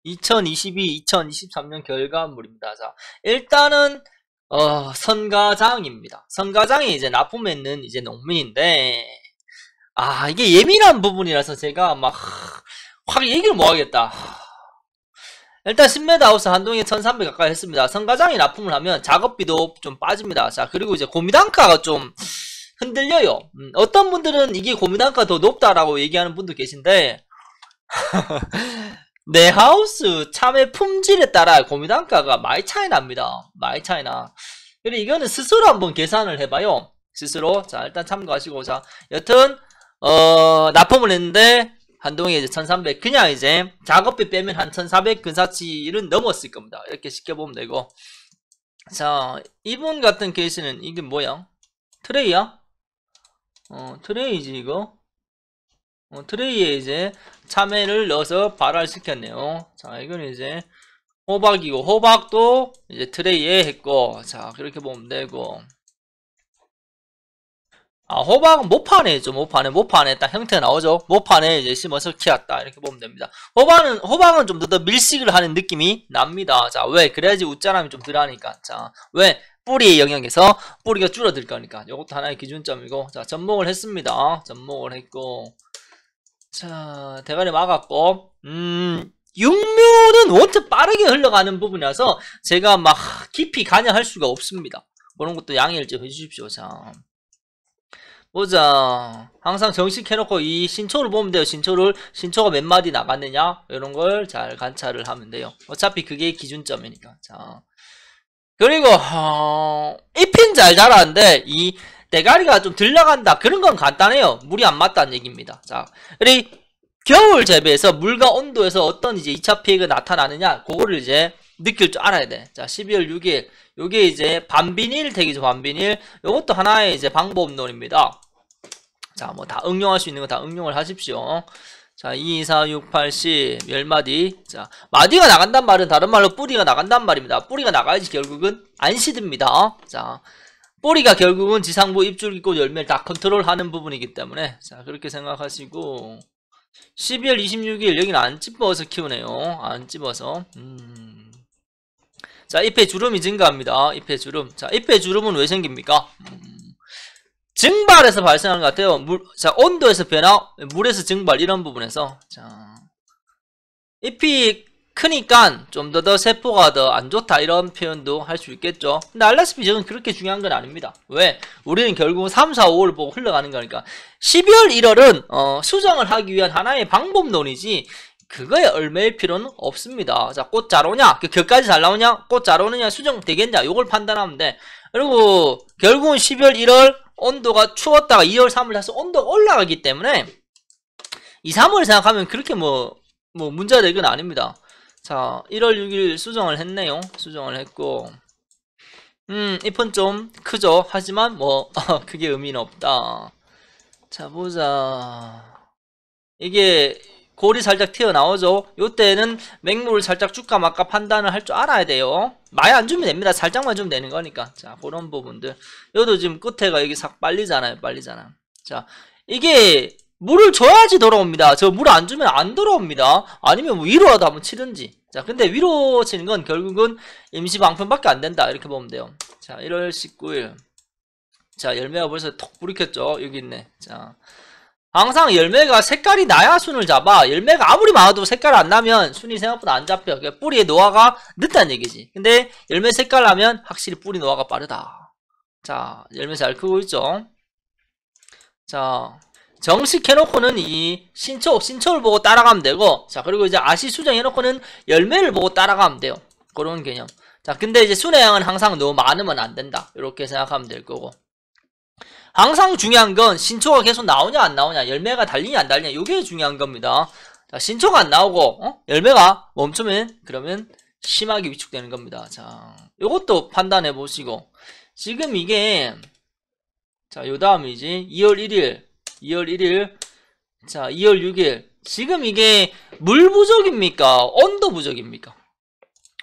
2022, 2023년 결과물입니다. 자, 일단은 선가장입니다. 선가장이 이제 납품했는 이제 농민인데, 이게 예민한 부분이라서 제가 막 확 얘기를 못 하겠다. 일단 10m 하우스 한동에 1300 가까이 했습니다. 선가장이 납품을 하면 작업비도 좀 빠집니다. 자, 그리고 이제 고미단가가 좀 흔들려요. 어떤 분들은 이게 고미단가 더 높다라고 얘기하는 분도 계신데, 내 하우스 참외 품질에 따라 고미단가가 많이 차이 납니다. 많이 차이 나. 그리고 이거는 스스로 한번 계산을 해봐요. 스스로. 자, 일단 참고하시고. 자, 여튼, 납품을 했는데, 한동에 이제 1300. 그냥 이제 작업비 빼면 한 1400 근사치는 넘었을 겁니다. 이렇게 쉽게 보면 되고. 자, 이분 같은 케이스는 이게 뭐야? 트레이야? 트레이지, 이거? 트레이에 이제 참외를 넣어서 발화시켰네요. 자, 이거는 이제 호박이고, 호박도 이제 트레이에 했고, 자, 그렇게 보면 되고. 호박은 모판에죠. 모판에 딱 형태가 나오죠. 모판에 이제 심어서 키웠다. 이렇게 보면 됩니다. 호박은 좀 더 밀식을 하는 느낌이 납니다. 자, 왜? 그래야지 웃자람이 좀 덜하니까. 자, 왜? 뿌리의 영역에서 뿌리가 줄어들 거니까. 요것도 하나의 기준점이고. 자, 접목을 했습니다. 접목을 했고. 자, 대가리 막았고. 육묘는 원체 빠르게 흘러가는 부분이라서 제가 막 깊이 관여할 수가 없습니다. 그런 것도 양해를 좀 해주십시오. 자. 보자. 항상 정식 해놓고 이 신초를 보면 돼요. 신초가 몇 마디 나갔느냐 이런 걸 잘 관찰을 하면 돼요. 어차피 그게 기준점이니까. 자, 그리고 잎은 잘 자라는데 이 대가리가 좀 덜 나간다 그런 건 간단해요. 물이 안 맞다는 얘기입니다. 자, 그리고 겨울 재배에서 물과 온도에서 어떤 이제 2차 피해가 나타나느냐 그거를 이제 느낄 줄 알아야 돼. 자, 12월 6일 요게 이제 반비닐 택이죠. 반비닐. 요것도 하나의 이제 방법론입니다. 자, 뭐 다 응용할 수 있는 거 다 응용을 하십시오. 자, 2, 4, 6, 8, 10 10마디. 자, 마디가 나간단 말은 다른 말로 뿌리가 나간단 말입니다. 뿌리가 나가야지 결국은 안 시듭니다. 자, 뿌리가 결국은 지상부 잎줄기꽃 열매를 다 컨트롤하는 부분이기 때문에 자, 그렇게 생각하시고 12월 26일 여기는 안 찝어서 키우네요. 안 찝어서. 자, 잎의 주름이 증가합니다. 잎의 주름. 자, 잎의 주름은 왜 생깁니까? 증발에서 발생하는 것 같아요. 자, 온도에서 변화, 물에서 증발, 이런 부분에서. 자, 잎이 크니까 좀 더 세포가 더 안 좋다, 이런 표현도 할 수 있겠죠. 근데 알다시피 저는 그렇게 중요한 건 아닙니다. 왜? 우리는 결국 3, 4, 5를 보고 흘러가는 거니까. 12월 1월은, 수정을 하기 위한 하나의 방법론이지, 그거에 얽매일 필요는 없습니다. 자, 꽃 잘 오냐? 격까지 잘 나오냐? 꽃 잘 오느냐? 수정 되겠냐? 요걸 판단하면 돼. 그리고 결국은 12월 1월 온도가 추웠다가 2월 3월 다시 온도가 올라가기 때문에 2, 3월 생각하면 그렇게 뭐 문제가 될 건 아닙니다. 자, 1월 6일 수정을 했네요. 수정을 했고 잎은 좀 크죠. 하지만 뭐 그게 의미는 없다. 자, 보자. 이게 골이 살짝 튀어나오죠. 요때는 맹물을 살짝 줄까 말까 판단을 할 줄 알아야 돼요. 많이 안 주면 됩니다. 살짝만 주면 되는 거니까. 자, 그런 부분들. 요도 지금 끝에가 여기 싹 빨리잖아요. 자, 이게 물을 줘야지 돌아옵니다. 저 물 안 주면 안 돌아옵니다. 아니면 뭐 위로라도 한번 치든지. 자, 근데 위로 치는 건 결국은 임시 방편밖에 안 된다. 이렇게 보면 돼요. 자, 1월 19일. 자, 열매가 벌써 톡 부리켰죠. 여기 있네. 자, 항상 열매가 색깔이 나야 순을 잡아. 열매가 아무리 많아도 색깔 안 나면 순이 생각보다 안 잡혀. 그러니까 뿌리의 노화가 늦다는 얘기지. 근데 열매 색깔 나면 확실히 뿌리 노화가 빠르다. 자, 열매 잘 크고 있죠. 자, 정식 해놓고는 이 신초를 보고 따라가면 되고, 자, 그리고 이제 아시 수정 해놓고는 열매를 보고 따라가면 돼요. 그런 개념. 자, 근데 이제 순의 양은 항상 너무 많으면 안 된다. 이렇게 생각하면 될 거고. 항상 중요한 건 신초가 계속 나오냐 안 나오냐, 열매가 달리냐 안 달리냐, 이게 중요한 겁니다. 자, 신초가 안 나오고 열매가 멈추면 그러면 심하게 위축되는 겁니다. 자, 요것도 판단해 보시고. 지금 이게 자, 요 다음이지 2월 1일 자, 2월 6일. 지금 이게 물 부족입니까? 온도 부족입니까?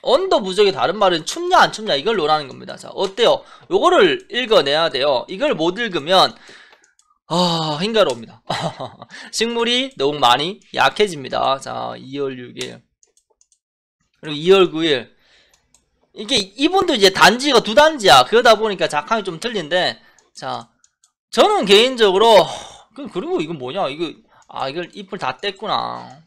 온도 부족의 다른 말은 춥냐 안 춥냐 이걸 논하는 겁니다. 자, 어때요? 요거를 읽어내야 돼요. 이걸 못 읽으면 힘겨워옵니다. 식물이 너무 많이 약해집니다. 자, 2월 6일 그리고 2월 9일. 이게 이분도 이제 단지가 두 단지야. 그러다 보니까 작황이 좀 틀린데, 자, 저는 개인적으로 그리고 이건 뭐냐? 이걸 잎을 다 뗐구나.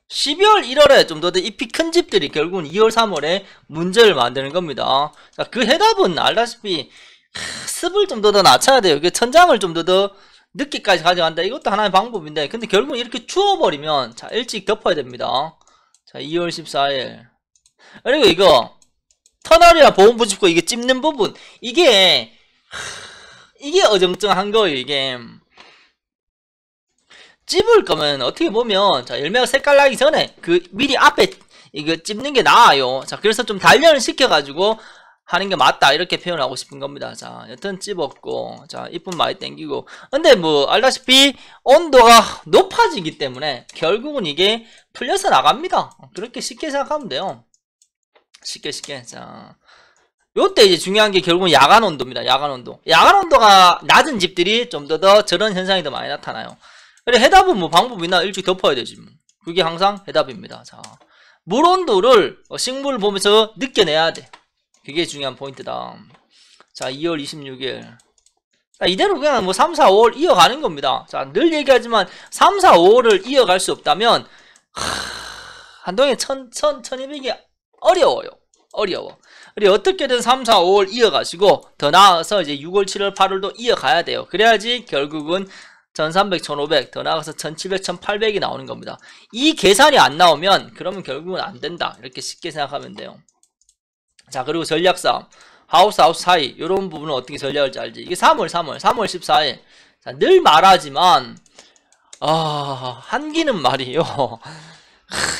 12월 1월에 좀 더 잎이 큰 집들이 결국은 2월 3월에 문제를 만드는 겁니다. 자, 그 해답은 알다시피 습을 좀 더 낮춰야 돼요. 천장을 좀 더 늦게까지 가져간다. 이것도 하나의 방법인데, 근데 결국은 이렇게 추워버리면 자, 일찍 덮어야 됩니다. 자, 2월 14일. 그리고 이거 터널이나 보온부 짚고 이게 찝는 부분, 이게 어정쩡한 거예요. 이게 찝을 거면 어떻게 보면, 자, 열매가 색깔 나기 전에 미리 앞에 이거 찝는 게 나아요. 자, 그래서 좀 단련을 시켜가지고 하는 게 맞다, 이렇게 표현하고 싶은 겁니다. 자, 여튼 찝었고, 자, 이쁜 많이 땡기고. 근데 뭐 알다시피 온도가 높아지기 때문에 결국은 이게 풀려서 나갑니다. 그렇게 쉽게 생각하면 돼요. 쉽게. 자, 요때 이제 중요한 게 결국은 야간 온도입니다. 야간 온도가 낮은 집들이 좀 더 저런 현상이 더 많이 나타나요. 그래, 해답은 뭐 방법이나 일찍 덮어야 되지 뭐. 그게 항상 해답입니다. 자, 물 온도를 식물을 보면서 느껴내야 돼. 그게 중요한 포인트다. 자, 2월 26일. 자, 이대로 그냥 뭐 3, 4, 5월 이어가는 겁니다. 자, 늘 얘기하지만 3, 4, 5월을 이어갈 수 없다면 한동안 1200이 어려워요. 그리고 어떻게든 3, 4, 5월 이어가시고, 더 나아가서 이제 6월, 7월, 8월도 이어가야 돼요. 그래야지 결국은 1300, 1500, 더 나아가서 1700, 1800이 나오는 겁니다. 이 계산이 안 나오면 그러면 결국은 안 된다. 이렇게 쉽게 생각하면 돼요. 자, 그리고 전략상 하우스 사이 이런 부분은 어떻게 전략할지 알지? 이게 3월 14일. 자, 늘 말하지만 한기는 말이요.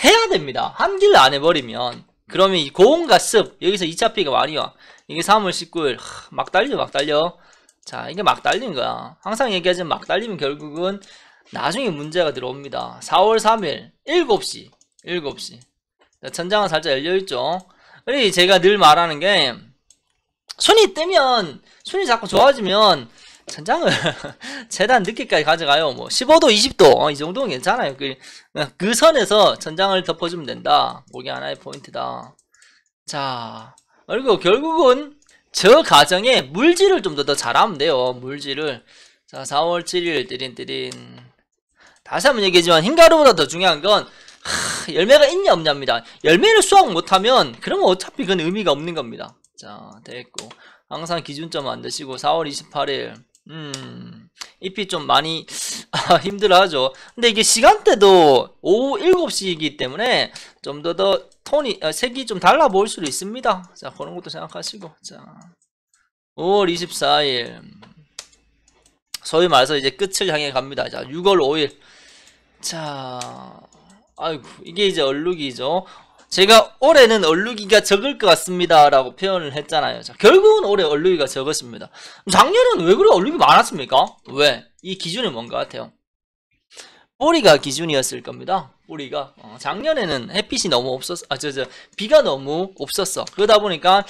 해야 됩니다. 한기를 안 해버리면 그러면 이 고온과 습, 여기서 2차 피해가 많이 와. 이게 3월 19일 막 달려. 자, 이게 막 달리는 거야. 항상 얘기하지만 막 달리면 결국은 나중에 문제가 들어옵니다. 4월 3일 7시. 자, 천장은 살짝 열려있죠. 그리고 제가 늘 말하는 게, 순이 자꾸 좋아지면 천장을 최대한 늦게까지 가져가요. 뭐 15도 20도 이 정도는 괜찮아요. 그 선에서 천장을 덮어주면 된다. 그게 하나의 포인트다. 자, 그리고 결국은 저 가정에 물질을 좀 더 잘하면 돼요. 물질을. 자, 4월 7일 띠린. 다시 한번 얘기하지만 흰가루보다 더 중요한 건 열매가 있냐 없냐입니다. 열매를 수확 못하면 그러면 어차피 그건 의미가 없는 겁니다. 자, 됐고, 항상 기준점 만드시고. 4월 28일 잎이 좀 많이 힘들어하죠. 근데 이게 시간대도 오후 7시이기 때문에 좀 더 색이 좀 달라 보일 수도 있습니다. 자, 그런 것도 생각하시고. 자, 5월 24일 소위 말해서 이제 끝을 향해 갑니다. 자, 6월 5일. 자, 아이고, 이게 이제 얼룩이죠. 제가 올해는 얼룩이가 적을 것 같습니다 라고 표현을 했잖아요. 자, 결국은 올해 얼룩이가 적었습니다. 작년은 왜 그래 얼룩이 많았습니까? 왜? 이 기준이 뭔가 같아요. 뿌리가 기준이었을 겁니다. 뿌리가 작년에는 햇빛이 너무 없었어. 비가 너무 없었어. 그러다 보니까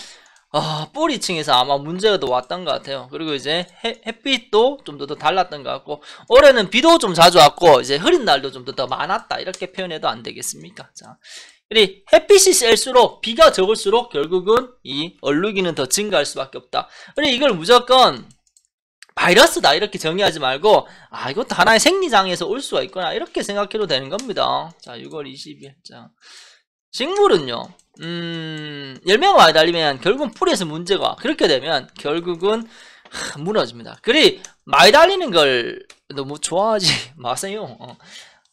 뿌리층에서 아마 문제가 더 왔던 것 같아요. 그리고 이제 햇빛도 좀 더 달랐던 것 같고, 올해는 비도 좀 자주 왔고 이제 흐린 날도 좀 더 많았다, 이렇게 표현해도 안 되겠습니까? 자, 그리고 햇빛이 셀수록 비가 적을수록 결국은 이 얼룩이는 더 증가할 수밖에 없다. 그리고 이걸 무조건 바이러스다 이렇게 정의하지 말고, 이것도 하나의 생리장애에서 올 수가 있구나, 이렇게 생각해도 되는 겁니다. 자, 6월 20일. 자, 식물은요, 열매가 많이 달리면 결국은 뿌리에서 문제가 와. 그렇게 되면 결국은 무너집니다. 그리 많이 달리는 걸 너무 좋아하지 마세요.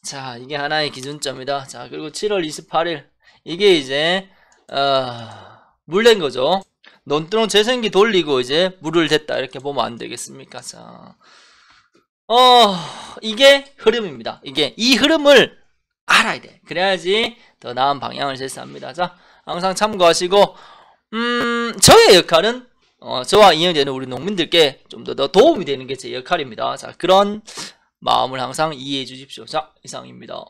자, 이게 하나의 기준점이다. 자, 그리고 7월 28일 이게 이제 물낸 거죠. 논두렁 재생기 돌리고 이제 물을 댔다, 이렇게 보면 안 되겠습니까? 자, 이게 흐름입니다. 이 흐름을 알아야 돼. 그래야지 더 나은 방향을 제시합니다. 자, 항상 참고하시고, 저의 역할은 저와 인연되는 우리 농민들께 좀 더 도움이 되는 게 제 역할입니다. 자, 그런 마음을 항상 이해해 주십시오. 자, 이상입니다.